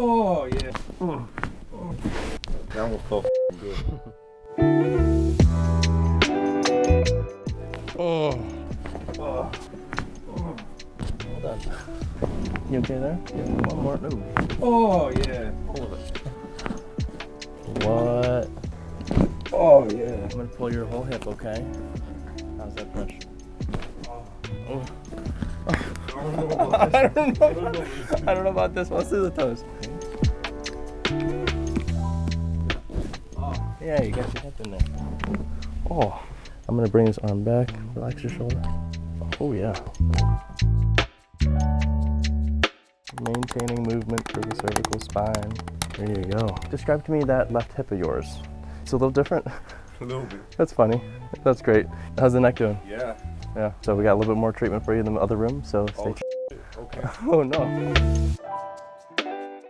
Oh, yeah. Oh. That one felt good. Oh. Oh. Hold on. You okay there? Yeah, one more. No. Oh, yeah. Hold it. What? Oh, yeah. I'm gonna pull your whole hip, okay? How's that pressure? Oh. I don't know about this one. Let's do the toes. Yeah, you got your hip in there. Oh. I'm gonna bring this arm back. Relax your shoulder. Oh yeah. Maintaining movement for the cervical spine. There you go. Describe to me that left hip of yours. It's a little different. A little bit. That's funny. That's great. How's the neck doing? Yeah. Yeah. So we got a little bit more treatment for you in the other room, so stay tuned. Okay. Oh no.